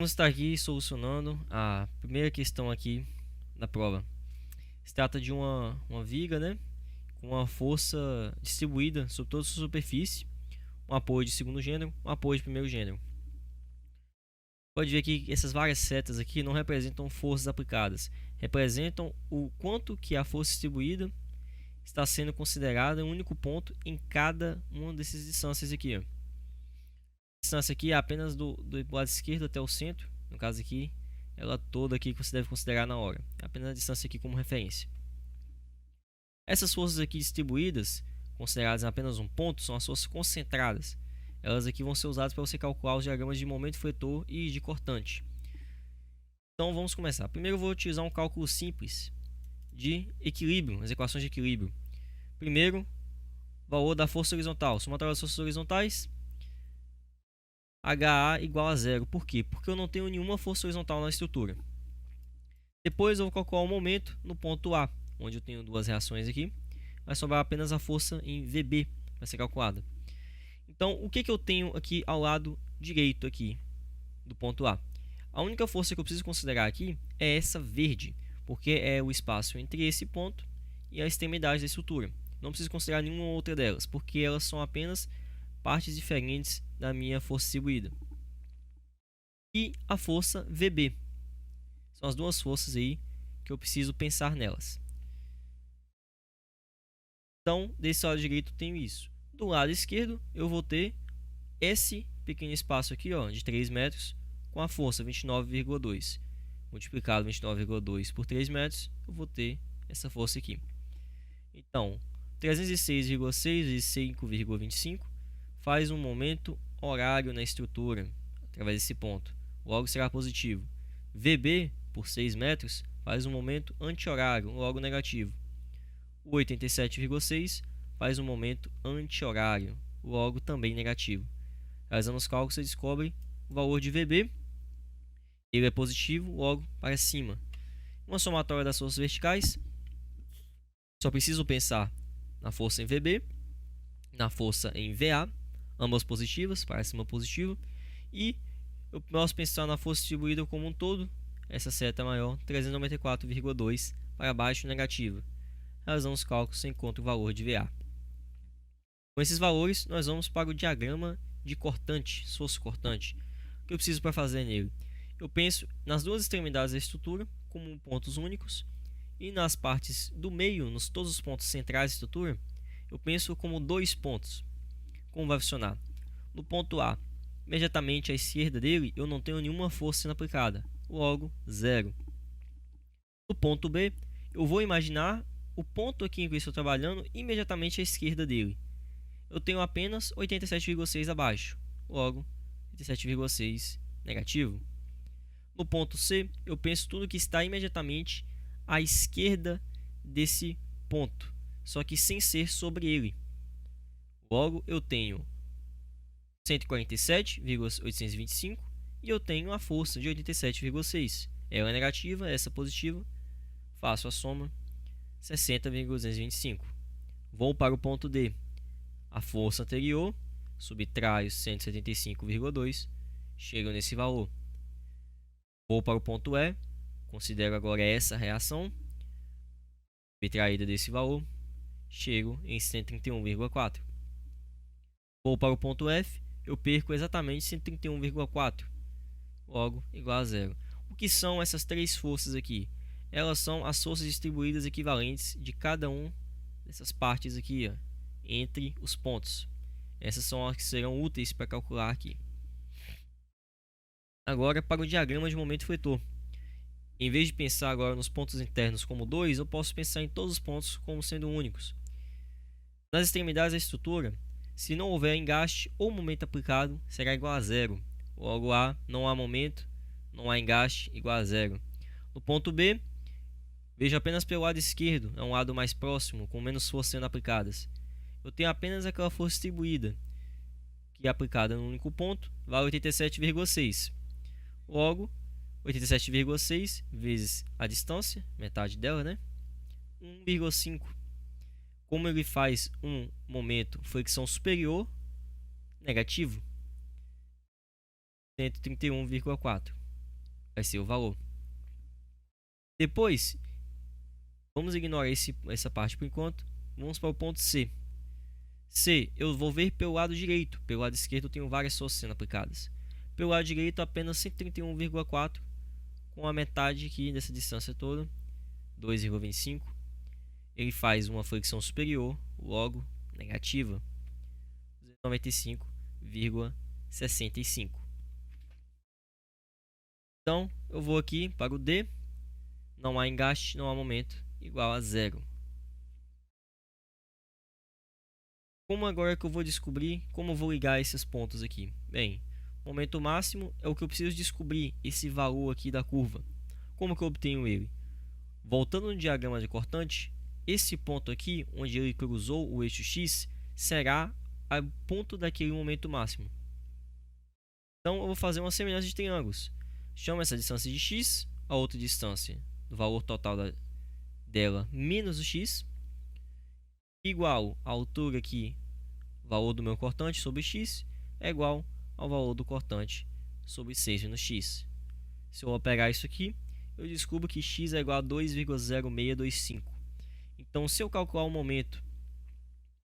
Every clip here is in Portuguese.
Vamos estar aqui solucionando a primeira questão aqui da prova. Se trata de uma viga, né, com uma força distribuída sobre toda a sua superfície, um apoio de segundo gênero, um apoio de primeiro gênero. Pode ver que essas várias setas aqui não representam forças aplicadas, representam o quanto que a força distribuída está sendo considerada um único ponto em cada uma dessas distâncias aqui, ó. A distância aqui é apenas do lado esquerdo até o centro, no caso aqui, ela toda aqui que você deve considerar na hora, é apenas a distância aqui como referência. Essas forças aqui distribuídas, consideradas em apenas um ponto, são as forças concentradas. Elas aqui vão ser usadas para você calcular os diagramas de momento fletor e de cortante. Então vamos começar. Primeiro eu vou utilizar um cálculo simples de equilíbrio, as equações de equilíbrio. Primeiro, valor da força horizontal, somatória das forças horizontais, HA igual a zero. Por quê? Porque eu não tenho nenhuma força horizontal na estrutura. Depois eu vou calcular o momento no ponto A, onde eu tenho duas reações aqui. Vai sobrar apenas a força em VB para ser calculada. Então, o que eu tenho aqui ao lado direito aqui do ponto A? A única força que eu preciso considerar aqui é essa verde, porque é o espaço entre esse ponto e a extremidade da estrutura. Não preciso considerar nenhuma outra delas, porque elas são apenas partes diferentes da minha força distribuída. E a força VB. São as duas forças aí que eu preciso pensar nelas. Então, desse lado direito eu tenho isso. Do lado esquerdo eu vou ter esse pequeno espaço aqui, ó, de 3 metros, com a força 29,2. Multiplicado 29,2 por 3 metros, eu vou ter essa força aqui. Então, 306,6 vezes 5,25 faz um momento horário na estrutura, através desse ponto. Logo será positivo. VB, por 6 metros, faz um momento anti-horário, logo negativo. O 87,6 faz um momento anti-horário, logo também negativo. Realizando os cálculos, você descobre o valor de VB. Ele é positivo, logo para cima. Uma somatória das forças verticais. Só preciso pensar na força em VB, na força em VA, ambas positivas, para cima positivo. E eu posso pensar na força distribuída como um todo. Essa seta é maior, 394,2 para baixo, negativa. Realizando os cálculos, você encontra o valor de VA. Com esses valores, nós vamos para o diagrama de cortante, esforço cortante. O que eu preciso para fazer nele? Eu penso nas duas extremidades da estrutura como pontos únicos e nas partes do meio, nos todos os pontos centrais da estrutura, eu penso como dois pontos. Como vai funcionar? No ponto A, imediatamente à esquerda dele, eu não tenho nenhuma força sendo aplicada, logo zero. No ponto B, eu vou imaginar o ponto aqui em que eu estou trabalhando imediatamente à esquerda dele. Eu tenho apenas 87,6 abaixo, logo 87,6 negativo. No ponto C, eu penso tudo que está imediatamente à esquerda desse ponto, só que sem ser sobre ele. Logo, eu tenho 147,825 e eu tenho a força de 87,6. Ela é negativa, essa é positiva. Faço a soma, 60,225. Vou para o ponto D. A força anterior, subtraio 175,2, chego nesse valor. Vou para o ponto E, considero agora essa reação, subtraída desse valor, chego em 131,4. Vou para o ponto F, eu perco exatamente 131,4, logo igual a zero. O que são essas três forças aqui? Elas são as forças distribuídas equivalentes de cada uma dessas partes aqui, ó, entre os pontos. Essas são as que serão úteis para calcular aqui. Agora para o diagrama de momento fletor. Em vez de pensar agora nos pontos internos como 2, eu posso pensar em todos os pontos como sendo únicos. Nas extremidades da estrutura, se não houver engaste ou momento aplicado, será igual a zero. Logo A, não há momento, não há engaste, igual a zero. No ponto B, vejo apenas pelo lado esquerdo, é um lado mais próximo, com menos força sendo aplicadas. Eu tenho apenas aquela força distribuída, que é aplicada no único ponto, vale 87,6. Logo, 87,6 vezes a distância, metade dela, né? 1,5. Como ele faz um momento fricção superior, negativo, 131,4. vai ser o valor. Depois, vamos ignorar essa parte por enquanto. Vamos para o ponto C. C, eu vou ver pelo lado direito. Pelo lado esquerdo eu tenho várias forças sendo aplicadas. Pelo lado direito apenas 131,4, com a metade aqui dessa distância toda, 2,25. Ele faz uma flexão superior, logo negativa, 295,65. Então eu vou aqui para o D. Não há engaste, não há momento, igual a zero. Como agora que eu vou descobrir como eu vou ligar esses pontos aqui? Bem, momento máximo é o que eu preciso descobrir, esse valor aqui da curva. Como que eu obtenho ele? Voltando no diagrama de cortante, esse ponto aqui, onde ele cruzou o eixo X, será o ponto daquele momento máximo. Então eu vou fazer uma semelhança de triângulos. Chamo essa distância de X, a outra distância do valor total dela menos o X, igual a altura aqui, valor do meu cortante sobre x, é igual ao valor do cortante sobre 6 menos x. Se eu pegar isso aqui, eu descubro que x é igual a 2,0625. Então, se eu calcular o momento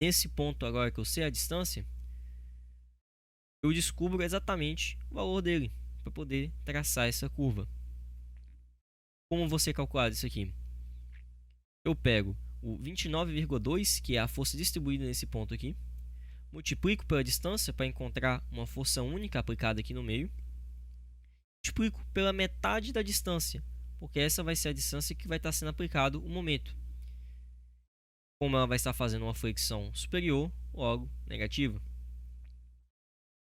nesse ponto agora que eu sei a distância, eu descubro exatamente o valor dele para poder traçar essa curva. Como você calcular isso aqui? Eu pego o 29,2, que é a força distribuída nesse ponto aqui, multiplico pela distância para encontrar uma força única aplicada aqui no meio, multiplico pela metade da distância, porque essa vai ser a distância que vai estar sendo aplicado o momento. Como ela vai estar fazendo uma flexão superior, logo negativa.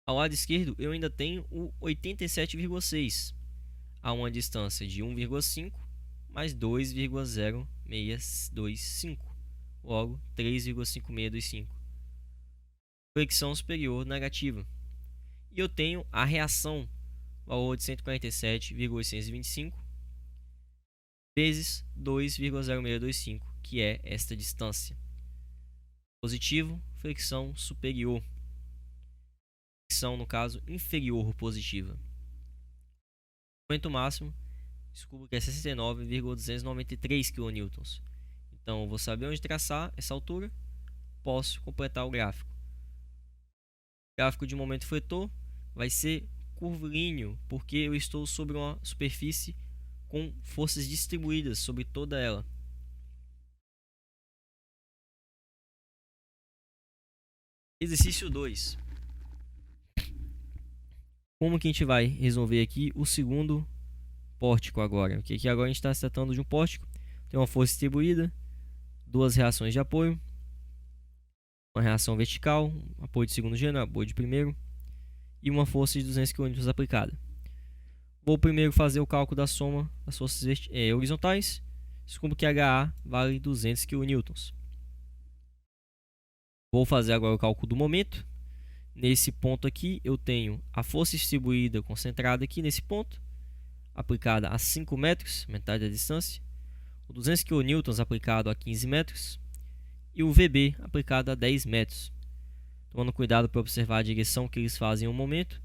Ao lado esquerdo eu ainda tenho o 87,6, a uma distância de 1,5 mais 2,0625, logo 3,5625. Flexão superior negativa. E eu tenho a reação, valor de 147,825 vezes 2,0625, que é esta distância. Positivo, flexão superior. Flexão, no caso, inferior positiva. Momento máximo, descubro que é 69,293 kN. Então, eu vou saber onde traçar essa altura, posso completar o gráfico. O gráfico de momento fletor vai ser curvilíneo, porque eu estou sobre uma superfície com forças distribuídas sobre toda ela. Exercício 2. Como que a gente vai resolver aqui o segundo pórtico agora? Porque aqui agora a gente está se tratando de um pórtico. Tem uma força distribuída, duas reações de apoio, uma reação vertical, apoio de segundo gênero, apoio de primeiro, e uma força de 200 kN aplicada. Vou primeiro fazer o cálculo da soma das forças horizontais. Descubro que HA vale 200 kN. Vou fazer agora o cálculo do momento. Nesse ponto aqui eu tenho a força distribuída concentrada aqui nesse ponto, aplicada a 5 metros, metade da distância, o 200 kN aplicado a 15 metros e o VB aplicado a 10 metros. Tomando cuidado para observar a direção que eles fazem no momento,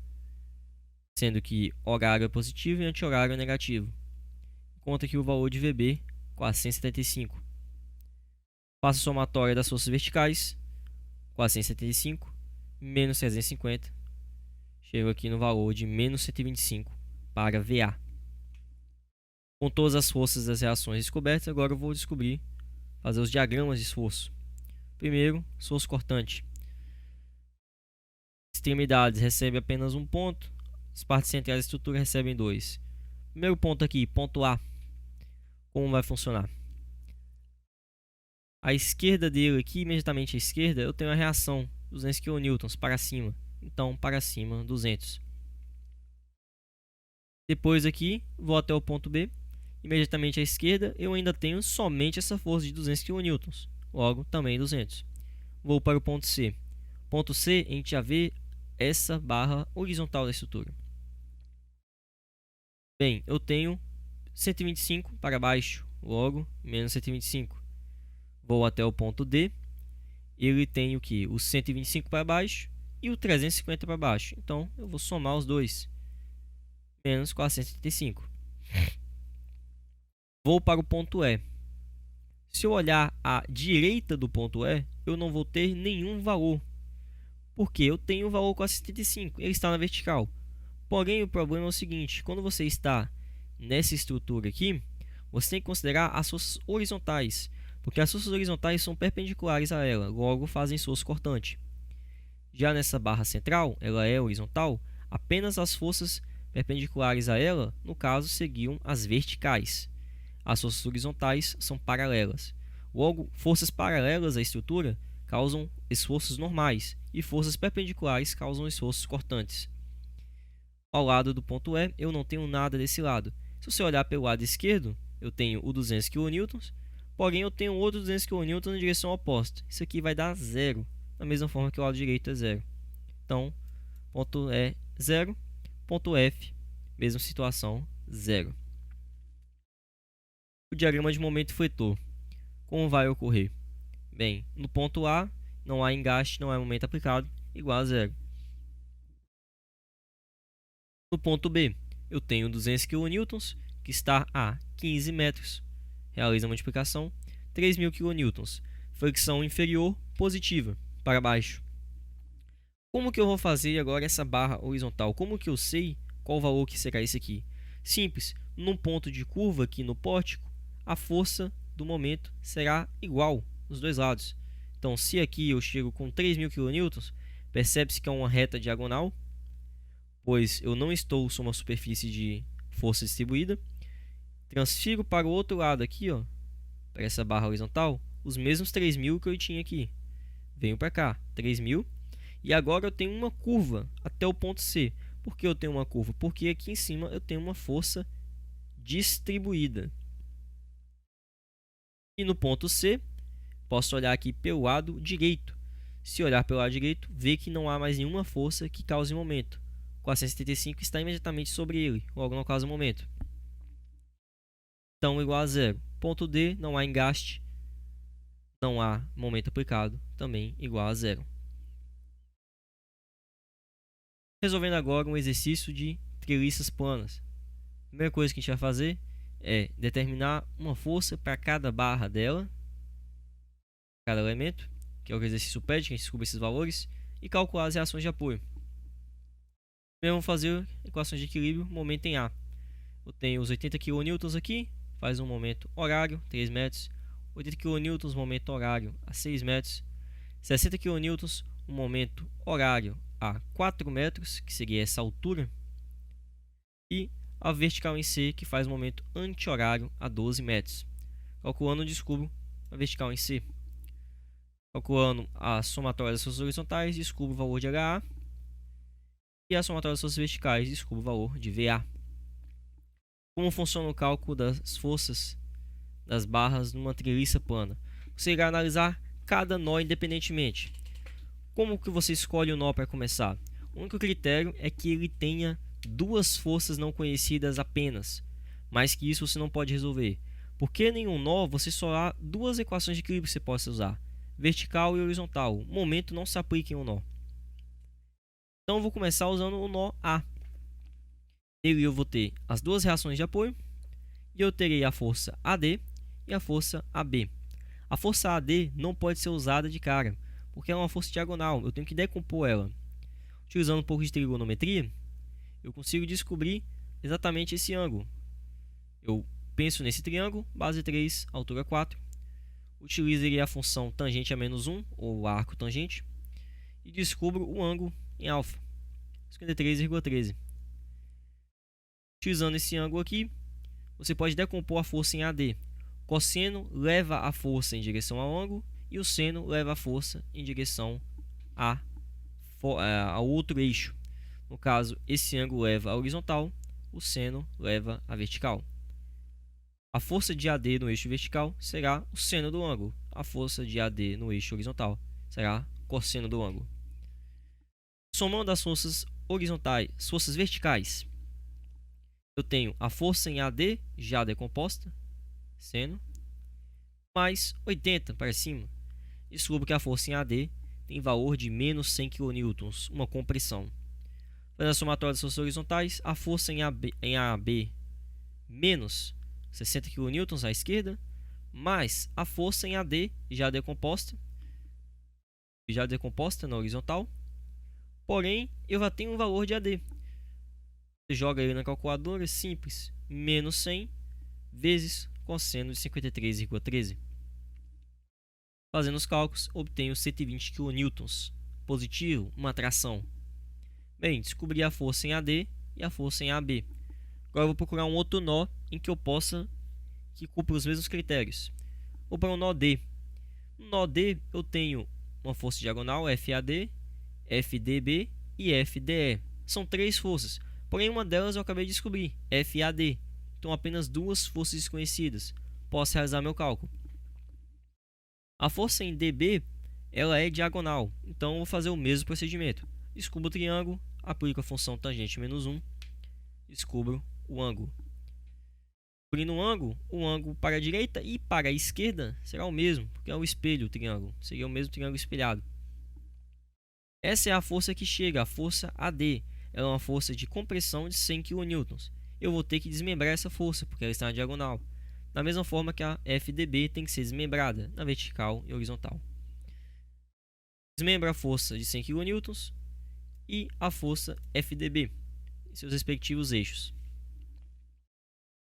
sendo que horário é positivo e anti-horário é negativo. Conta aqui o valor de VB, 475. Faço a somatória das forças verticais, 475 menos 350. Chego aqui no valor de menos 125 para VA. Com todas as forças das reações descobertas, agora eu vou fazer os diagramas de esforço. Primeiro, esforço cortante. Extremidades recebem apenas um ponto, as partes centrais da estrutura recebem 2. Primeiro ponto aqui, ponto A. Como vai funcionar? À esquerda dele aqui, imediatamente à esquerda, eu tenho a reação 200 kN para cima. Então, para cima, 200. Depois aqui, vou até o ponto B. Imediatamente à esquerda, eu ainda tenho somente essa força de 200 kN. Logo, também 200. Vou para o ponto C. Ponto C, a gente já vê essa barra horizontal da estrutura. Bem, eu tenho 125 para baixo. Logo, menos 125. Vou até o ponto D. Ele tem o que? O 125 para baixo e o 350 para baixo. Então, eu vou somar os dois. Menos 435. Vou para o ponto E. Se eu olhar à direita do ponto E, eu não vou ter nenhum valor, porque eu tenho o valor 475, ele está na vertical. Porém, o problema é o seguinte: quando você está nessa estrutura aqui, você tem que considerar as forças horizontais, porque as forças horizontais são perpendiculares a ela, logo fazem esforço cortante. Já nessa barra central, ela é horizontal, apenas as forças perpendiculares a ela, no caso, seguiam as verticais. As forças horizontais são paralelas. Logo, forças paralelas à estrutura causam esforços normais e forças perpendiculares causam esforços cortantes. Ao lado do ponto E, eu não tenho nada desse lado. Se você olhar pelo lado esquerdo, eu tenho o 200 kN, porém eu tenho outro 200 kN na direção oposta. Isso aqui vai dar zero, da mesma forma que o lado direito é zero. Então, ponto E, 0. Ponto F, mesma situação, 0. O diagrama de momento fletor. Como vai ocorrer? Bem, no ponto A, não há engaste, não há momento aplicado, igual a 0. No ponto B, eu tenho 200 kN, que está a 15 metros. Realiza a multiplicação. 3.000 kN. Fricção inferior positiva, para baixo. Como que eu vou fazer agora essa barra horizontal? Como que eu sei qual o valor que será esse aqui? Simples. Num ponto de curva aqui no pórtico, a força do momento será igual nos dois lados. Então, se aqui eu chego com 3.000 kN, percebe-se que é uma reta diagonal, pois eu não estou sobre uma superfície de força distribuída. Transfiro para o outro lado aqui, ó, para essa barra horizontal, os mesmos 3.000 que eu tinha aqui. Venho para cá, 3.000. E agora eu tenho uma curva até o ponto C. Por que eu tenho uma curva? Porque aqui em cima eu tenho uma força distribuída. E no ponto C, posso olhar aqui pelo lado direito. Se olhar pelo lado direito, vê que não há mais nenhuma força que cause momento. 475 está imediatamente sobre ele, logo não causa momento. Então, igual a 0. Ponto D, não há engaste, não há momento aplicado, também igual a 0. Resolvendo agora um exercício de treliças planas. A primeira coisa que a gente vai fazer é determinar uma força para cada barra dela, cada elemento, que é o que o exercício pede, que a gente descubra esses valores, e calcular as reações de apoio. Primeiro vamos fazer equações de equilíbrio, momento em A. Eu tenho os 80 kN aqui, faz um momento horário, 3 metros. 80 kN, momento horário a 6 metros. 60 kN, um momento horário a 4 metros, que seria essa altura. E a vertical em C, que faz um momento anti-horário a 12 metros. Calculando, descubro a vertical em C. Calculando a somatória das forças horizontais, descubro o valor de HA. E a somatória das forças verticais, descubro o valor de VA. Como funciona o cálculo das forças das barras numa treliça plana? Você irá analisar cada nó independentemente. Como que você escolhe o nó para começar? O único critério é que ele tenha duas forças não conhecidas apenas. Mais que isso você não pode resolver. Porque nenhum nó, você só há duas equações de equilíbrio que você possa usar: vertical e horizontal. O momento não se aplica em um nó. Então eu vou começar usando o nó A. Nele eu vou ter as duas reações de apoio e eu terei a força AD e a força AB. A força AD não pode ser usada de cara, porque é uma força diagonal, eu tenho que decompor ela. Utilizando um pouco de trigonometria, eu consigo descobrir exatamente esse ângulo. Eu penso nesse triângulo, base 3, altura 4. Utilizarei a função tangente a menos 1, ou arco tangente, e descubro o ângulo em alfa, 53,13. Utilizando esse ângulo aqui, você pode decompor a força em AD. Cosseno leva a força em direção ao ângulo e o seno leva a força em direção ao outro eixo. No caso, esse ângulo leva a horizontal, o seno leva a vertical. A força de AD no eixo vertical será o seno do ângulo. A força de AD no eixo horizontal será cosseno do ângulo. Somando as forças horizontais, forças verticais, eu tenho a força em AD já decomposta, seno, mais 80 para cima. Descubro que a força em AD tem valor de menos 100 kN, uma compressão. Fazendo a somatória das forças horizontais, a força em AB menos 60 kN à esquerda, mais a força em AD já decomposta na horizontal, porém eu já tenho um valor de AD. Você joga ele na calculadora, simples, menos 100 vezes cosseno de 53,13. Fazendo os cálculos, obtenho 120 kN. Positivo, uma tração. Bem, descobri a força em AD e a força em AB. Agora eu vou procurar um outro nó em que eu possa que cumpra os mesmos critérios. Vou para o nó D. No nó D eu tenho uma força diagonal FAD, FDB e FDE. São 3 forças, porém uma delas eu acabei de descobrir, FAD. Então apenas 2 forças desconhecidas. Posso realizar meu cálculo. A força em DB ela é diagonal, então eu vou fazer o mesmo procedimento. Descubro o triângulo, aplico a função tangente menos 1, descubro o ângulo. Descobrindo o ângulo para a direita e para a esquerda será o mesmo, porque é o espelho, o triângulo. Seria o mesmo triângulo espelhado. Essa é a força que chega, a força AD. Ela é uma força de compressão de 100 kN. Eu vou ter que desmembrar essa força, porque ela está na diagonal. Da mesma forma que a FDB tem que ser desmembrada na vertical e horizontal. Desmembra a força de 100 kN e a força FDB em seus respectivos eixos.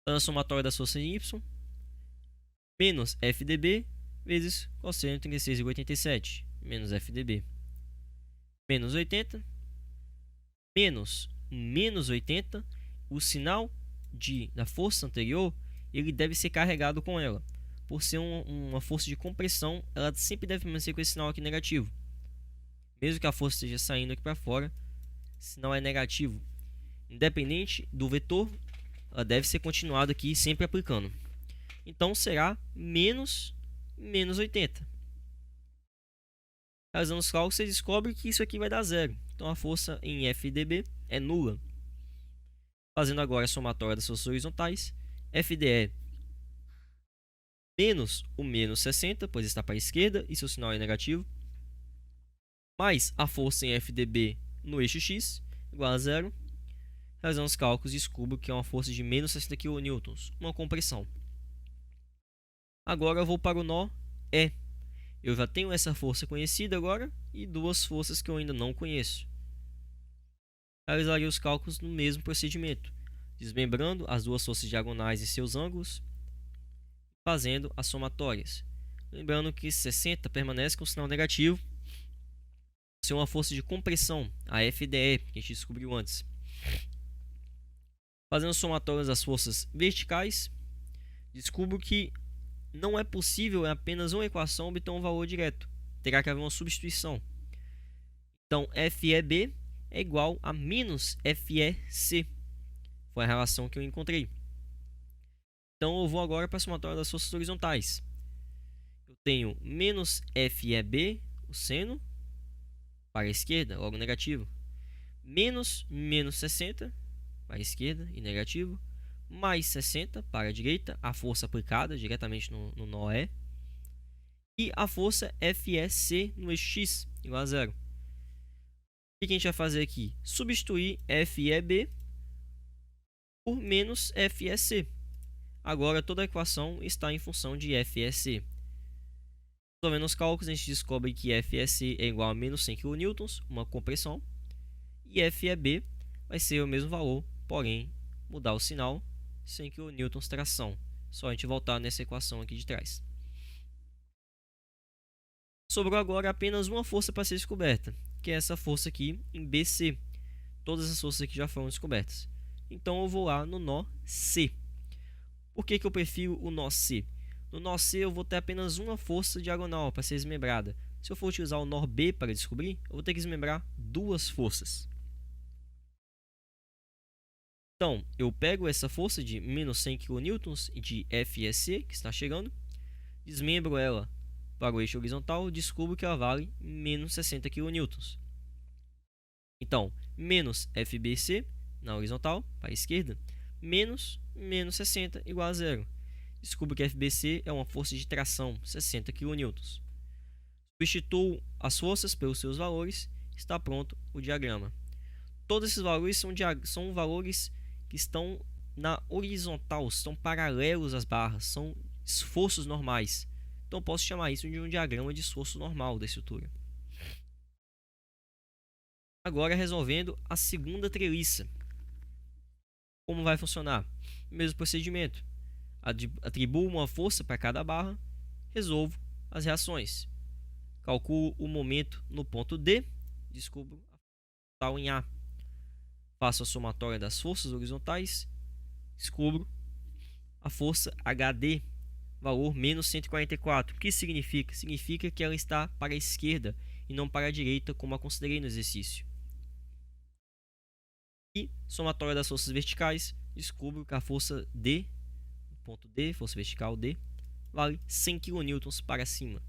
A somatória das forças em Y menos FDB vezes cosseno de 36,87 menos FDB menos 80 menos 80. O sinal da força anterior ele deve ser carregado com ela. Por ser uma força de compressão, ela sempre deve permanecer com esse sinal aqui negativo. Mesmo que a força esteja saindo aqui para fora, o sinal é negativo. Independente do vetor, ela deve ser continuada aqui sempre aplicando. Então será menos 80. Realizando os cálculos, você descobre que isso aqui vai dar zero. Então a força em FDB é nula. Fazendo agora a somatória das forças horizontais, FDE menos o menos 60, pois está para a esquerda e seu sinal é negativo, mais a força em FDB no eixo X, igual a zero. Realizando os cálculos, descubro que é uma força de menos 60 kN, uma compressão. Agora eu vou para o nó E. Eu já tenho essa força conhecida agora e 2 forças que eu ainda não conheço. Realizarei os cálculos no mesmo procedimento, desmembrando as 2 forças diagonais em seus ângulos, fazendo as somatórias. Lembrando que 60 permanece com o sinal negativo, ser uma força de compressão, a FDE, que a gente descobriu antes. Fazendo somatórias das forças verticais, descubro que não é possível em apenas uma equação obter um valor direto. Terá que haver uma substituição. Então, FEB é igual a menos FEC. Foi a relação que eu encontrei. Então, eu vou agora para a somatória das forças horizontais. Eu tenho menos FEB, o seno, para a esquerda, logo negativo. Menos 60 para a esquerda e negativo, mais 60 para a direita, a força aplicada diretamente no nó E, e a força FEC no eixo X, igual a zero. O que a gente vai fazer aqui? Substituir FEB por menos FEC. Agora toda a equação está em função de FEC. Resolvendo os cálculos, a gente descobre que FEC é igual a menos 100 kN, uma compressão, e FEB vai ser o mesmo valor, porém mudar o sinal, 100 kN tração. Só a gente voltar nessa equação aqui de trás. Sobrou agora apenas uma força para ser descoberta, que é essa força aqui em BC. Todas as forças aqui já foram descobertas. Então eu vou lá no nó C. Por que eu prefiro o nó C? No nó C eu vou ter apenas uma força diagonal para ser desmembrada. Se eu for utilizar o nó B para descobrir, eu vou ter que desmembrar 2 forças. Então, eu pego essa força de menos 100 kN de FEC, que está chegando, desmembro ela para o eixo horizontal e descubro que ela vale menos 60 kN. Então, menos FBC na horizontal, para a esquerda, menos 60 igual a zero. Descubro que FBC é uma força de tração, 60 kN. Substituo as forças pelos seus valores, está pronto o diagrama. Todos esses valores são valores que estão na horizontal estão paralelos às barras, são esforços normais. Então posso chamar isso de um diagrama de esforço normal da estrutura. Agora resolvendo a segunda treliça. Como vai funcionar? Mesmo procedimento. Atribuo uma força para cada barra, resolvo as reações. Calculo o momento no ponto D, descubro a força total em A. Faço a somatória das forças horizontais, descubro a força HD, valor menos 144. O que significa? Significa que ela está para a esquerda e não para a direita, como a considerei no exercício. E somatória das forças verticais, descubro que a força D, ponto D, força vertical D, vale 100 kN para cima.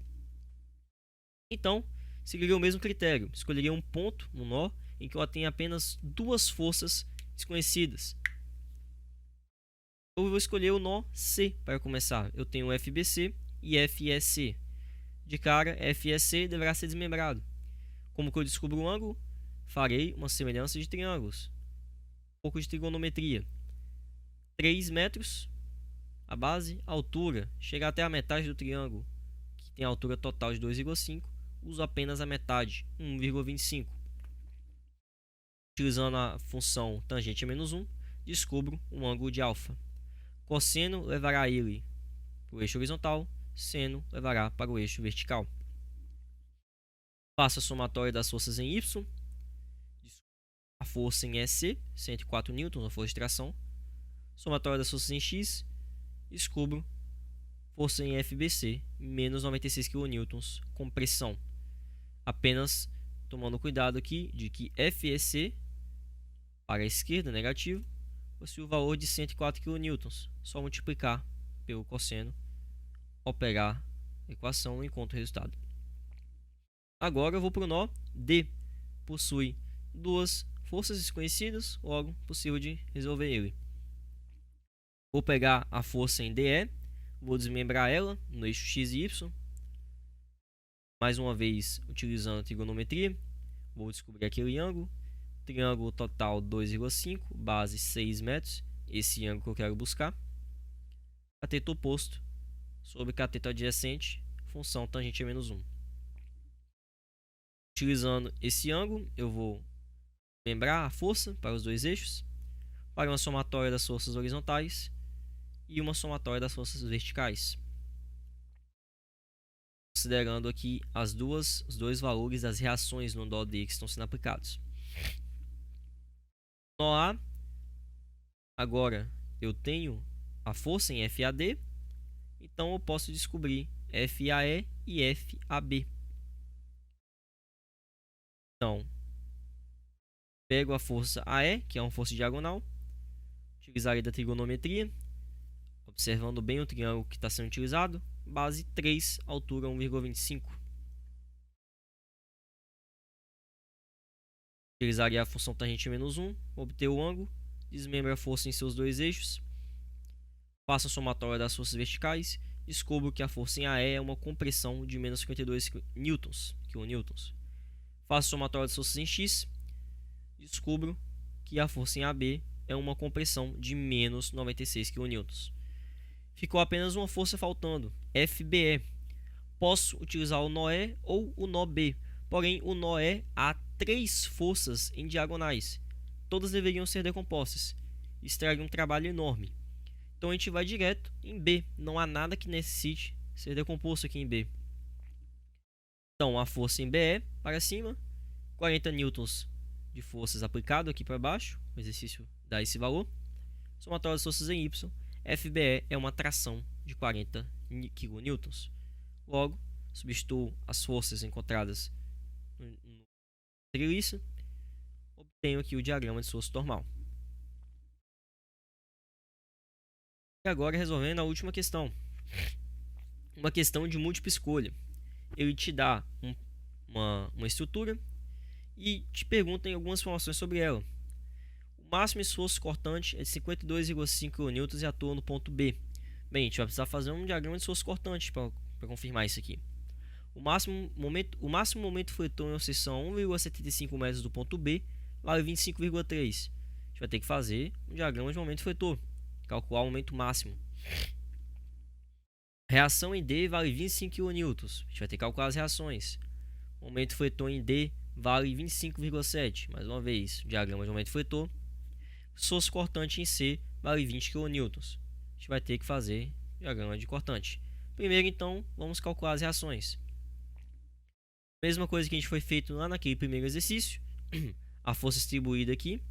Então, seguiria o mesmo critério. Escolheria um ponto, um nó, em que eu tenho apenas duas forças desconhecidas. Eu vou escolher o nó C para começar. Eu tenho FBC e FEC. De cara, FEC deverá ser desmembrado. Como que eu descubro o ângulo? Farei uma semelhança de triângulos. Um pouco de trigonometria. 3 metros, a base, a altura, chega até a metade do triângulo, que tem a altura total de 2,5. Uso apenas a metade, 1,25. Utilizando a função tangente a menos 1, descubro um ângulo de alfa. Cosseno levará ele para o eixo horizontal, seno levará para o eixo vertical. Faço a somatória das forças em Y. A força em EC, 104 N, a força de tração. Somatória das forças em X, descubro força em FBC, menos 96 kN com pressão. Apenas tomando cuidado aqui de que FEC, para a esquerda, negativo, possui o valor de 104 kN. Só multiplicar pelo cosseno, operar a equação e encontro o resultado. Agora eu vou para o nó D. Possui duas forças desconhecidas, logo possível de resolver ele. Vou pegar a força em DE, vou desmembrar ela no eixo X e Y. Mais uma vez, utilizando a trigonometria, vou descobrir aquele ângulo. Triângulo total 2,5, base 6 metros. Esse ângulo que eu quero buscar. Cateto oposto sobre cateto adjacente, função tangente a menos 1. Utilizando esse ângulo, eu vou lembrar a força para os dois eixos, para uma somatória das forças horizontais e uma somatória das forças verticais. Considerando aqui os dois valores das reações no nó D que estão sendo aplicados. No A, agora eu tenho a força em FAD, então eu posso descobrir FAE e FAB. Então, pego a força AE, que é uma força diagonal, utilizarei da trigonometria, observando bem o triângulo que está sendo utilizado, base 3, altura 1,25. Utilizaria a função tangente menos 1, obter o ângulo, desmembro a força em seus dois eixos, faço a somatória das forças verticais, descubro que a força em AE é uma compressão de menos 52 kN. Faço a somatória das forças em X, descubro que a força em AB é uma compressão de menos 96 kN. Ficou apenas uma força faltando, FBE. Posso utilizar o nó E ou o nó B, porém o nó E há 3 forças em diagonais. Todas deveriam ser decompostas. Isso traria um trabalho enorme. Então a gente vai direto em B. Não há nada que necessite ser decomposto aqui em B. Então a força em BE para cima, 40 newtons de forças aplicado aqui para baixo. O exercício dá esse valor. Somatória das forças em Y. FBE é uma tração de 40 kN. Logo, substituo as forças encontradas no treliça, obtenho aqui o diagrama de esforço normal. E agora resolvendo a última questão. Uma questão de múltipla escolha. Ele te dá uma estrutura e te pergunta em algumas informações sobre ela. O máximo esforço cortante é de 52,5 kN e atua no ponto B. Bem, a gente vai precisar fazer um diagrama de esforço cortante para confirmar isso aqui. O máximo momento fletor em uma seção a 1,75 metros do ponto B vale 25,3. A gente vai ter que fazer um diagrama de momento fletor. calcular o momento máximo. Reação em D vale 25 kN. A gente vai ter que calcular as reações. O momento fletor em D vale 25,7. Mais uma vez, diagrama de momento fletor. Esforço cortante em C vale 20 kN. A gente vai ter que fazer diagrama de cortante. Primeiro, então, vamos calcular as reações. Mesma coisa que a gente foi feito lá naquele primeiro exercício. A força distribuída aqui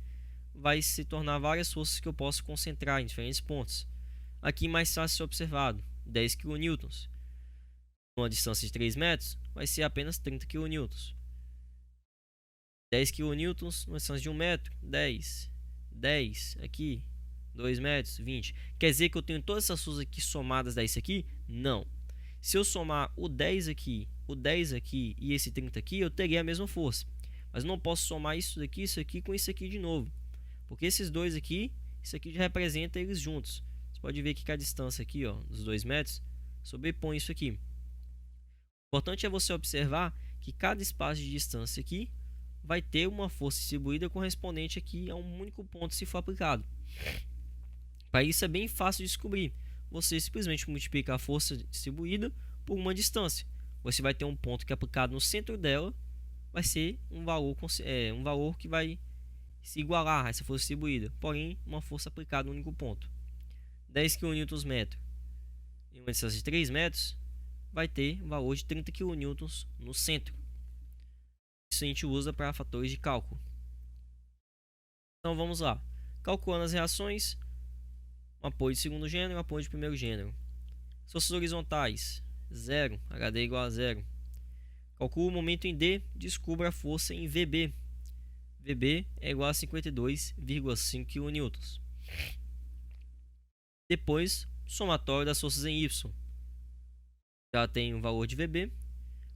vai se tornar várias forças que eu posso concentrar em diferentes pontos. Aqui mais fácil ser observado, 10 kN. Uma distância de 3 metros vai ser apenas 30 kN. 10 kN numa distância de 1 metro, 10. 10 aqui, 2 metros, 20. Quer dizer que eu tenho todas essas forças aqui somadas a isso aqui? Não. Se eu somar o 10 aqui, o 10 aqui e esse 30 aqui, eu teria a mesma força. Mas não posso somar isso aqui com isso aqui de novo. Porque esses dois aqui, isso aqui já representa eles juntos. Você pode ver que a distância aqui, ó, dos 2 metros, sobrepõe isso aqui. O importante é você observar que cada espaço de distância aqui vai ter uma força distribuída correspondente aqui a um único ponto se for aplicado. Para isso é bem fácil de descobrir. Você simplesmente multiplica a força distribuída por uma distância. Você vai ter um ponto que é aplicado no centro dela, vai ser um valor que vai se igualar a essa força distribuída, porém uma força aplicada no único ponto. 10 kN em uma distância de 3 metros vai ter um valor de 30 kN no centro. Isso a gente usa para fatores de cálculo. Então vamos lá. Calculando as reações, um apoio de segundo gênero, um apoio de primeiro gênero. Forças horizontais, 0, HD igual a 0. Calcula o momento em D, descubra a força em VB. VB é igual a 52,5 kN. Depois, somatório das forças em Y. Já tem o valor de VB.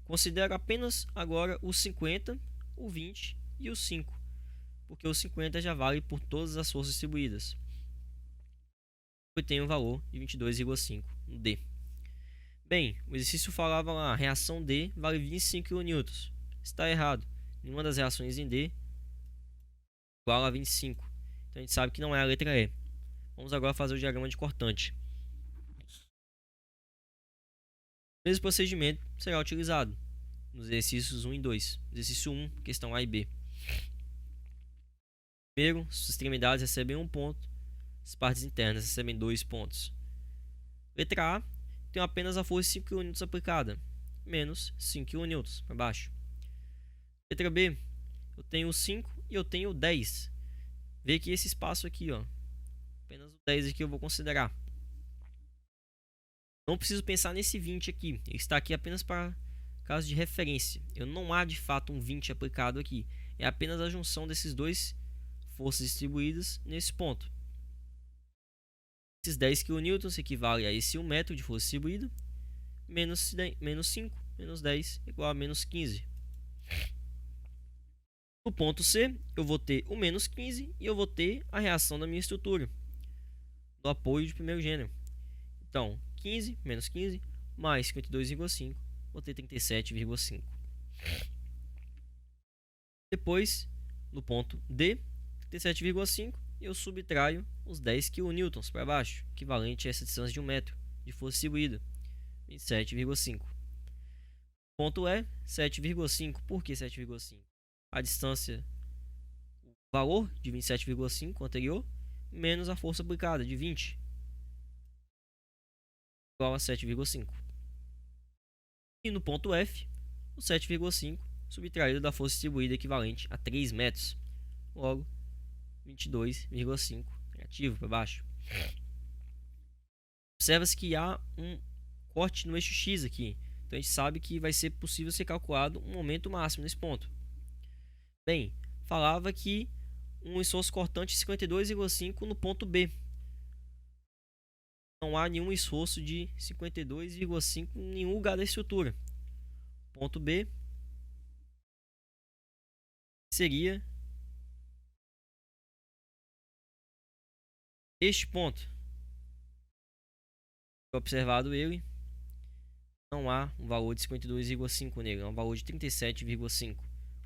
Considero apenas agora o 50, o 20 e o 5, porque o 50 já vale por todas as forças distribuídas. Eu tenho o valor de 22,5 no D. Bem, o exercício falava lá, a reação D vale 25 kN. Está errado. Nenhuma das reações em D igual a 25. Então a gente sabe que não é a letra E. Vamos agora fazer o diagrama de cortante. O mesmo procedimento será utilizado nos exercícios 1 e 2. Exercício 1, questão A e B. Primeiro, as extremidades recebem 1 ponto, as partes internas recebem 2 pontos. Letra A, tenho apenas a força de 5 kN aplicada, menos 5 kN para baixo. Letra B, eu tenho 5 e eu tenho 10. Vê que esse espaço aqui, ó, apenas o 10 aqui eu vou considerar. Não preciso pensar nesse 20 aqui, ele está aqui apenas para caso de referência. Eu não há de fato um 20 aplicado aqui, é apenas a junção desses dois forças distribuídas nesse ponto. Esses 10 kN equivale a esse 1 metro de força distribuída, menos 5, menos 10, igual a menos 15. No ponto C, eu vou ter o menos 15 e eu vou ter a reação da minha estrutura, do apoio de primeiro gênero. Então, 15 menos 15 mais 52,5, vou ter 37,5. Depois, no ponto D, 37,5, eu subtraio os 10 kN para baixo, equivalente a essa distância de 1 metro de força distribuída, 27,5. Ponto E, 7,5. Por que 7,5? A distância, o valor de 27,5 anterior, menos a força aplicada de 20, igual a 7,5. E no ponto F, o 7,5 subtraído da força distribuída equivalente a 3 metros. Logo, 22,5 negativo para baixo. Observa-se que há um corte no eixo X aqui. Então a gente sabe que vai ser possível ser calculado um momento máximo nesse ponto. Bem, falava que um esforço cortante 52,5 no ponto B. Não há nenhum esforço de 52,5 em nenhum lugar da estrutura. Ponto B seria este ponto. Observado ele, não há um valor de 52,5 nele, é um valor de 37,5.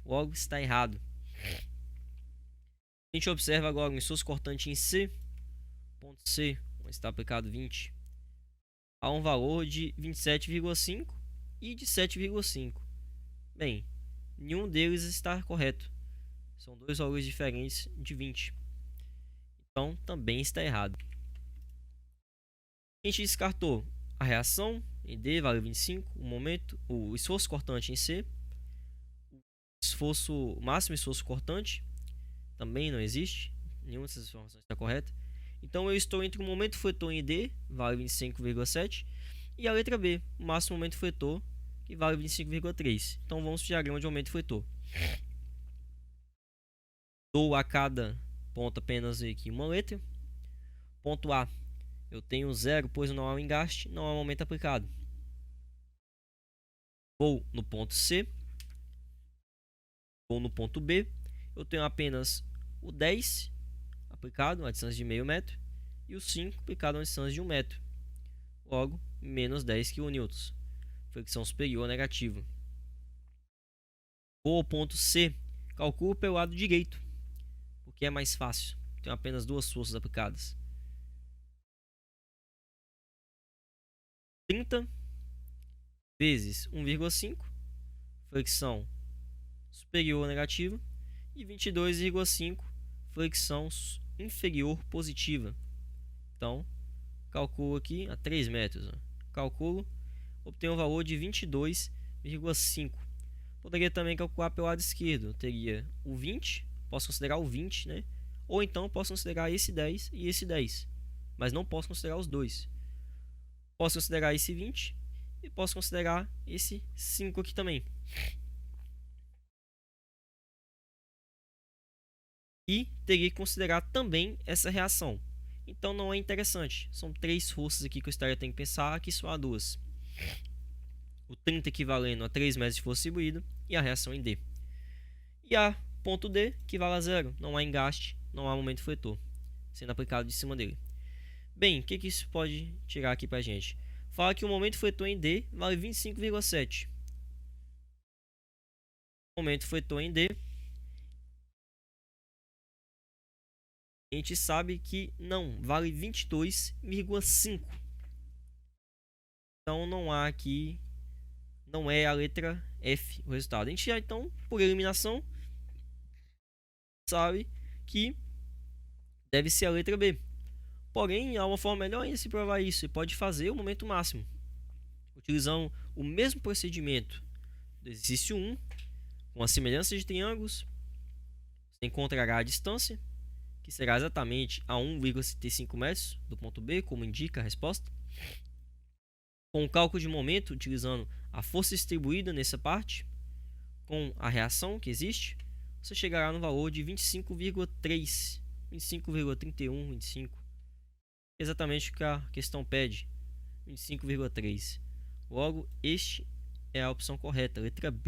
Logo está errado. A gente observa agora um esforço cortante em C. Ponto C, onde está aplicado 20, há um valor de 27,5 e de 7,5. Bem, nenhum deles está correto. São dois valores diferentes de 20. Então, também está errado. A gente descartou a reação em D, vale 25, o esforço cortante em C, o máximo esforço cortante também não existe, nenhuma dessas informações está correta. Então eu estou entre o momento fletor em D, vale 25,7, e a letra B, o máximo momento fletor, que vale 25,3. Então vamos para o diagrama de momento fletor. Dou a cada ponto apenas aqui uma letra. Ponto A, eu tenho 0, pois não há um engaste, não há um momento aplicado. Vou no ponto C. Vou no ponto B. Eu tenho apenas o 10 aplicado a distância de meio metro e o 5 aplicado a distância de 1 metro. Logo, menos 10 kN. Fricção superior negativa. Vou ao ponto C. Calculo pelo lado direito, porque é mais fácil. Tenho apenas duas forças aplicadas. 30 vezes 1,5, fricção superior negativa, e 22,5, fricção inferior positiva. Então, calculo aqui a 3 metros. Calculo, obtenho um valor de 22,5. Poderia também calcular pelo lado esquerdo. Eu teria o 20, posso considerar o 20, né? Ou então posso considerar esse 10 e esse 10. Mas não posso considerar os dois. Posso considerar esse 20 e posso considerar esse 5 aqui também. E teria que considerar também essa reação. Então não é interessante. São 3 forças aqui que eu estaria tendo que pensar, aqui só há 2. O 30 equivalendo a 3 metros de força distribuída e a reação em D. E a ponto D equivale a 0. Não há engaste, não há momento fletor sendo aplicado de cima dele. Bem, o que isso pode tirar aqui pra gente? Fala que o momento fletor em D vale 25,7. O momento fletor em D, a gente sabe que não, vale 22,5. Então não há aqui, não é a letra F o resultado. A gente já então, por eliminação, sabe que deve ser a letra B. Porém, há uma forma melhor ainda de se provar isso. Você pode fazer o momento máximo utilizando o mesmo procedimento do exercício 1, com a semelhança de triângulos. Você encontrará a distância, que será exatamente a 1,75 metros do ponto B, como indica a resposta. Com o cálculo de momento, utilizando a força distribuída nessa parte, com a reação que existe, você chegará no valor de 25,3, 25,31, 25. Exatamente o que a questão pede, 25,3. Logo, este é a opção correta, letra B.